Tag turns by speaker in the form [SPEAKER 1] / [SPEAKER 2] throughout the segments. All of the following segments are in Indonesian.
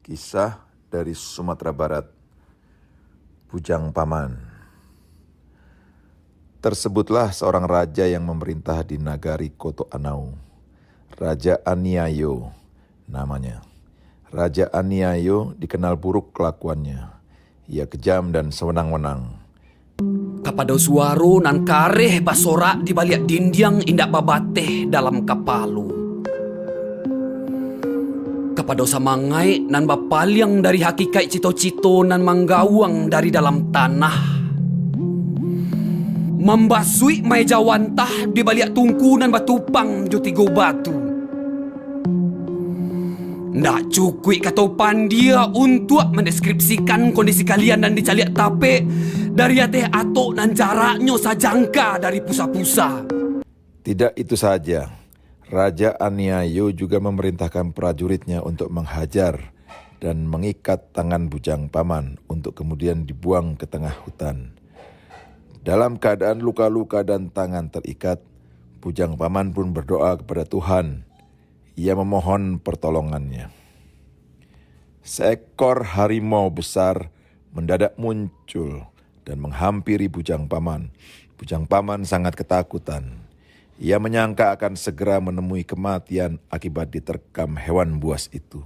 [SPEAKER 1] Kisah dari Sumatera Barat, Bujang Paman. Tersebutlah seorang raja yang memerintah di nagari Koto Anau. Raja Aniayo namanya. Raja Aniayo dikenal buruk kelakuannya. Ia kejam dan sewenang-wenang.
[SPEAKER 2] Kapado suaro nan kareh basora di balik dindiang indak babateh dalam kapalu. Kapado samangai nan bapaliang dari hakikat cito-cito nan manggawang dari dalam tanah. Membasui meja wantah di balik tungku nan batupang jutigo batu. Ndak cukup katopan dia untuk mendeskripsikan kondisi kalian dan dicaliak tape dari ateh atok nan jaraknya sajangka dari pusa-pusa.
[SPEAKER 1] Tidak itu saja. Raja Aniayo juga memerintahkan prajuritnya untuk menghajar dan mengikat tangan Bujang Paman untuk kemudian dibuang ke tengah hutan. Dalam keadaan luka-luka dan tangan terikat, Bujang Paman pun berdoa kepada Tuhan. Ia memohon pertolongannya. Seekor harimau besar mendadak muncul dan menghampiri Bujang Paman. Bujang Paman sangat ketakutan. Ia menyangka akan segera menemui kematian akibat diterkam hewan buas itu.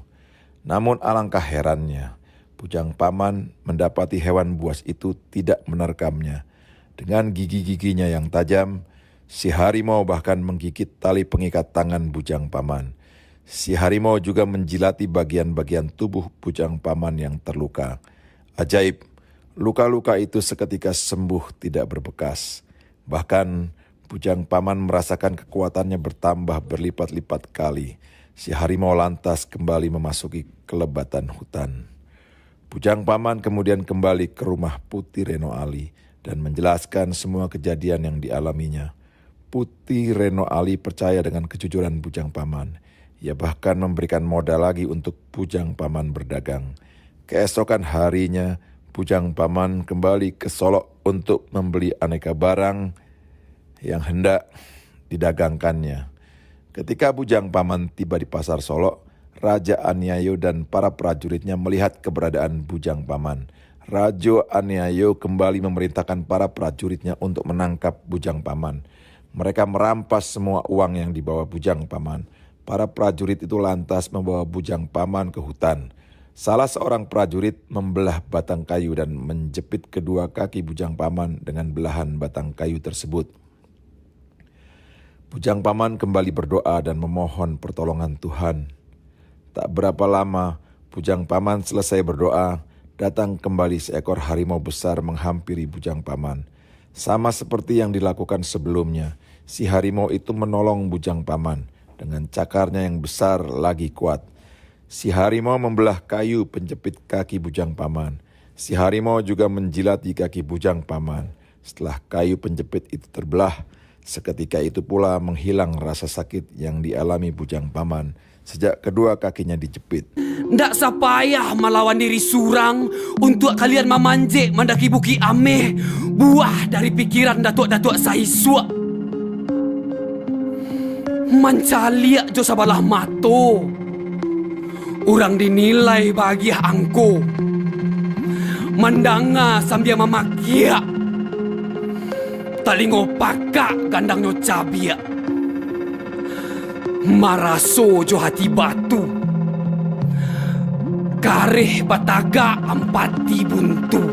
[SPEAKER 1] Namun alangkah herannya, Bujang Paman mendapati hewan buas itu tidak menerkamnya. Dengan gigi-giginya yang tajam, si harimau bahkan menggigit tali pengikat tangan Bujang Paman. Si harimau juga menjilati bagian-bagian tubuh Bujang Paman yang terluka. Ajaib, luka-luka itu seketika sembuh tidak berbekas. Bahkan Bujang Paman merasakan kekuatannya bertambah berlipat-lipat kali. Si harimau lantas kembali memasuki kelebatan hutan. Bujang Paman kemudian kembali ke rumah Putih Reno Ali dan menjelaskan semua kejadian yang dialaminya. Putih Reno Ali percaya dengan kejujuran Bujang Paman. Ia bahkan memberikan modal lagi untuk Bujang Paman berdagang. Keesokan harinya, Bujang Paman kembali ke Solok untuk membeli aneka barang yang hendak didagangkannya. Ketika Bujang Paman tiba di pasar Solok, Raja Aniayo dan para prajuritnya melihat keberadaan Bujang Paman. Raja Aniayo kembali memerintahkan para prajuritnya untuk menangkap Bujang Paman. Mereka merampas semua uang yang dibawa Bujang Paman. Para prajurit itu lantas membawa Bujang Paman ke hutan. Salah seorang prajurit membelah batang kayu dan menjepit kedua kaki Bujang Paman dengan belahan batang kayu tersebut. Bujang Paman kembali berdoa dan memohon pertolongan Tuhan. Tak berapa lama, Bujang Paman selesai berdoa, datang kembali seekor harimau besar menghampiri Bujang Paman. Sama seperti yang dilakukan sebelumnya, si harimau itu menolong Bujang Paman dengan cakarnya yang besar lagi kuat. Si harimau membelah kayu penjepit kaki Bujang Paman. Si harimau juga menjilati kaki Bujang Paman. Setelah kayu penjepit itu terbelah, seketika itu pula menghilang rasa sakit yang dialami Bujang Paman sejak kedua kakinya dijepit.
[SPEAKER 2] Ndak sapayah melawan diri surang untuk kalian memanjek mendaki buki ameh buah dari pikiran datuk-datuk saisua. Mencaliak jo sabalah mato. Urang dinilai bahagia angko. Mendanga sambil memakiak. Talingo pakak gandangnya cabiak. Maraso jo hati batu. Kareh bataga ampati buntu.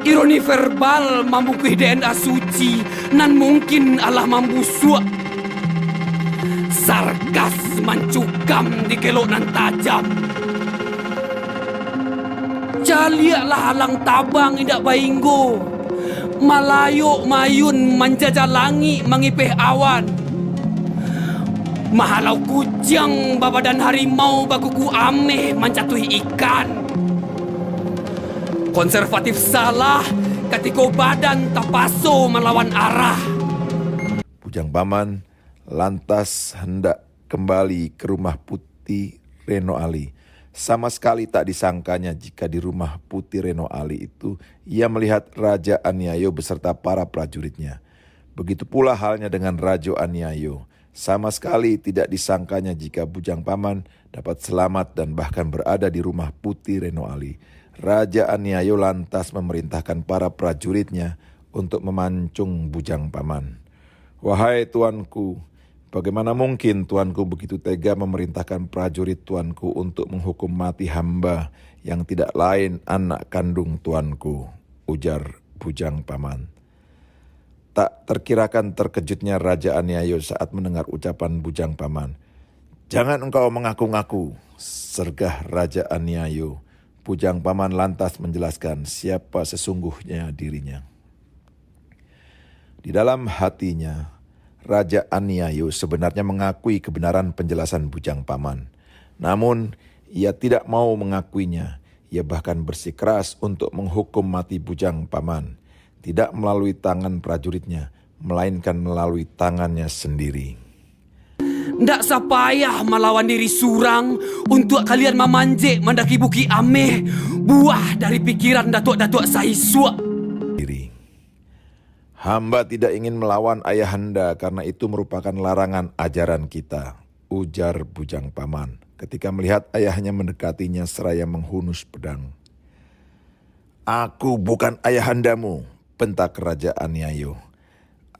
[SPEAKER 2] Ironi verbal mambuki DNA suci nan mungkin Allah mambusua. Sarkas mencukam di kelok nan tajam. Jaliaklah halang tabang indak bainggo. Malayo mayun menjajalangi mengipeh awan. Mahalau kujang babadan harimau bakuku ameh mencatuhi ikan. Konservatif salah ketika badan tapaso melawan arah.
[SPEAKER 1] Bujang Paman lantas hendak kembali ke rumah Putih Reno Ali. Sama sekali tak disangkanya jika di rumah Putih Reno Ali itu ia melihat Raja Aniayo beserta para prajuritnya. Begitu pula halnya dengan Raja Aniayo. Sama sekali tidak disangkanya jika Bujang Paman dapat selamat dan bahkan berada di rumah Putih Renoali. Raja Aniayo lantas memerintahkan para prajuritnya untuk memancung Bujang Paman. "Wahai tuanku, bagaimana mungkin tuanku begitu tega memerintahkan prajurit tuanku untuk menghukum mati hamba yang tidak lain anak kandung tuanku," ujar Bujang Paman. Tak terkirakan terkejutnya Raja Aniayo saat mendengar ucapan Bujang Paman. "Jangan engkau mengaku-ngaku," sergah Raja Aniayo. Bujang Paman lantas menjelaskan siapa sesungguhnya dirinya. Di dalam hatinya, Raja Aniayo sebenarnya mengakui kebenaran penjelasan Bujang Paman. Namun, ia tidak mau mengakuinya. Ia bahkan bersikeras untuk menghukum mati Bujang Paman. Tidak melalui tangan prajuritnya, melainkan melalui tangannya sendiri.
[SPEAKER 2] Ndak sapayah melawan diri surang untuk kalian memanjek mendaki Buki Ameh, buah dari pikiran datuk-datuk Saisua.
[SPEAKER 1] "Hamba tidak ingin melawan ayahanda karena itu merupakan larangan ajaran kita," ujar Bujang Paman ketika melihat ayahnya mendekatinya seraya menghunus pedang. "Aku bukan ayahandamu," bentak Raja Aniayo.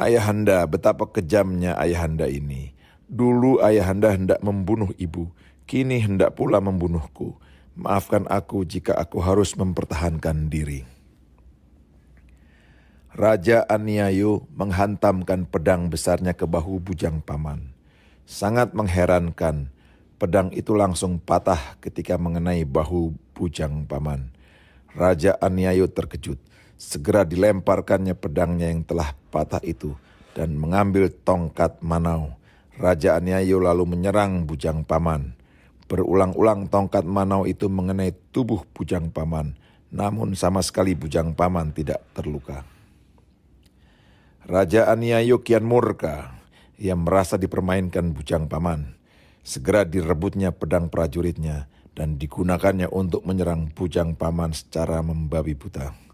[SPEAKER 1] "Ayahanda, betapa kejamnya ayahanda ini. Dulu ayahanda hendak membunuh ibu, kini hendak pula membunuhku. Maafkan aku jika aku harus mempertahankan diri." Raja Aniayo menghantamkan pedang besarnya ke bahu Bujang Paman. Sangat mengherankan, pedang itu langsung patah ketika mengenai bahu Bujang Paman. Raja Aniayo terkejut. Segera dilemparkannya pedangnya yang telah patah itu dan mengambil tongkat manau. Raja Aniayo lalu menyerang Bujang Paman. Berulang-ulang tongkat manau itu mengenai tubuh Bujang Paman, namun sama sekali Bujang Paman tidak terluka. Raja Aniayo kian murka. Ia merasa dipermainkan Bujang Paman. Segera direbutnya pedang prajuritnya dan digunakannya untuk menyerang Bujang Paman secara membabi buta.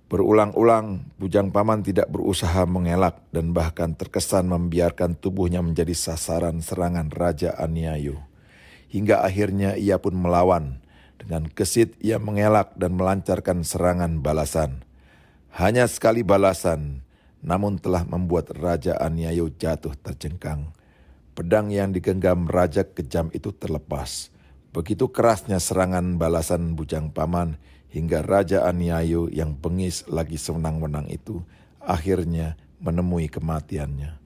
[SPEAKER 1] Berulang-ulang Bujang Paman tidak berusaha mengelak dan bahkan terkesan membiarkan tubuhnya menjadi sasaran serangan Raja Aniayo. Hingga akhirnya ia pun melawan. Dengan gesit ia mengelak dan melancarkan serangan balasan. Hanya sekali balasan, namun telah membuat Raja Aniayo jatuh terjengkang. Pedang yang digenggam Raja kejam itu terlepas. Begitu kerasnya serangan balasan Bujang Paman hingga Raja Aniayo yang bengis lagi sewenang-wenang itu akhirnya menemui kematiannya.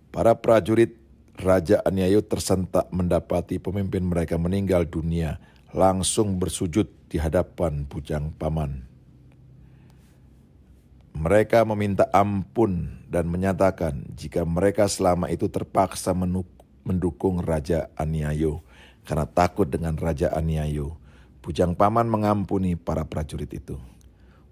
[SPEAKER 1] Para prajurit Raja Aniayo tersentak mendapati pemimpin mereka meninggal dunia, langsung bersujud di hadapan Bujang Paman. Mereka meminta ampun dan menyatakan jika mereka selama itu terpaksa mendukung Raja Aniayo karena takut dengan Raja Aniayo. Bujang Paman mengampuni para prajurit itu.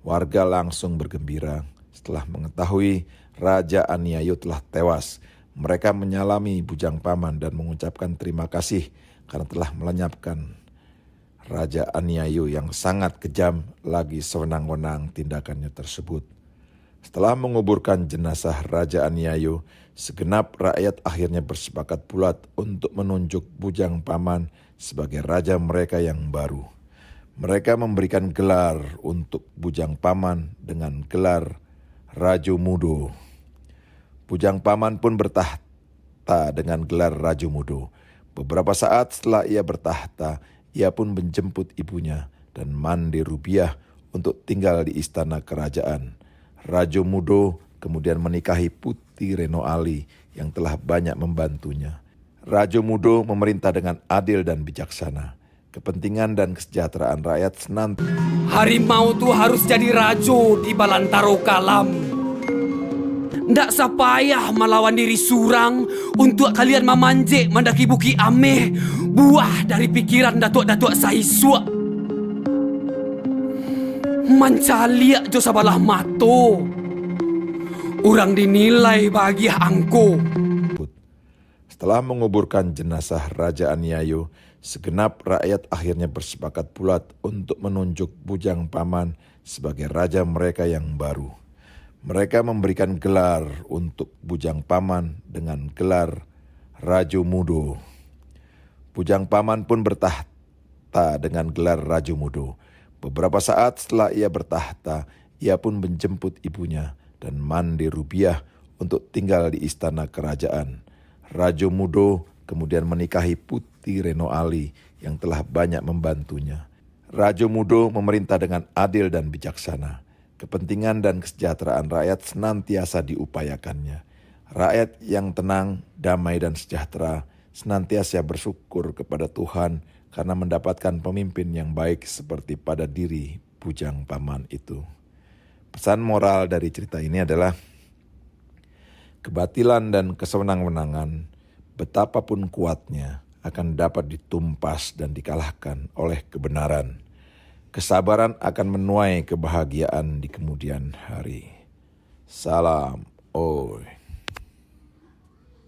[SPEAKER 1] Warga langsung bergembira setelah mengetahui Raja Aniayo telah tewas. Mereka menyalami Bujang Paman dan mengucapkan terima kasih karena telah melenyapkan Raja Aniayo yang sangat kejam lagi sewenang-wenang tindakannya tersebut. Setelah menguburkan jenazah Raja Aniayo, segenap rakyat akhirnya bersepakat bulat untuk menunjuk Bujang Paman sebagai raja mereka yang baru. Mereka memberikan gelar untuk Bujang Paman dengan gelar Rajo Mudo. Bujang Paman pun bertahta dengan gelar Rajo Mudo. Beberapa saat setelah ia bertahta, ia pun menjemput ibunya dan Mande Rubiah untuk tinggal di istana kerajaan. Rajo Mudo kemudian menikahi Putih Renoali yang telah banyak membantunya. Rajo Mudo memerintah dengan adil dan bijaksana. Kepentingan dan kesejahteraan rakyat senantiasa.
[SPEAKER 2] Harimau tuh harus jadi rajo di Balantaro Kalam. Ndak sapayah melawan diri surang untuk kalian memanjek mendaki Buki Ameh, buah dari pikiran datuk-datuk Saisua. Mancaliak jo sabalah mato. Orang dinilai bahagia angko.
[SPEAKER 1] Setelah menguburkan jenazah Raja Aniayo, segenap rakyat akhirnya bersepakat bulat untuk menunjuk Bujang Paman sebagai raja mereka yang baru. Mereka memberikan gelar untuk Bujang Paman dengan gelar Rajo Mudo. Bujang Paman pun bertahta dengan gelar Rajo Mudo. Beberapa saat setelah ia bertahta, ia pun menjemput ibunya dan Mande Rubiah untuk tinggal di istana kerajaan. Rajo Mudo kemudian menikahi Putih Reno Ali yang telah banyak membantunya. Rajo Mudo memerintah dengan adil dan bijaksana. Kepentingan dan kesejahteraan rakyat senantiasa diupayakannya. Rakyat yang tenang, damai dan sejahtera senantiasa bersyukur kepada Tuhan karena mendapatkan pemimpin yang baik seperti pada diri Bujang Paman itu. Pesan moral dari cerita ini adalah kebatilan dan kesewenang-wenangan betapapun kuatnya akan dapat ditumpas dan dikalahkan oleh kebenaran. Kesabaran akan menuai kebahagiaan di kemudian hari. Salam Oi.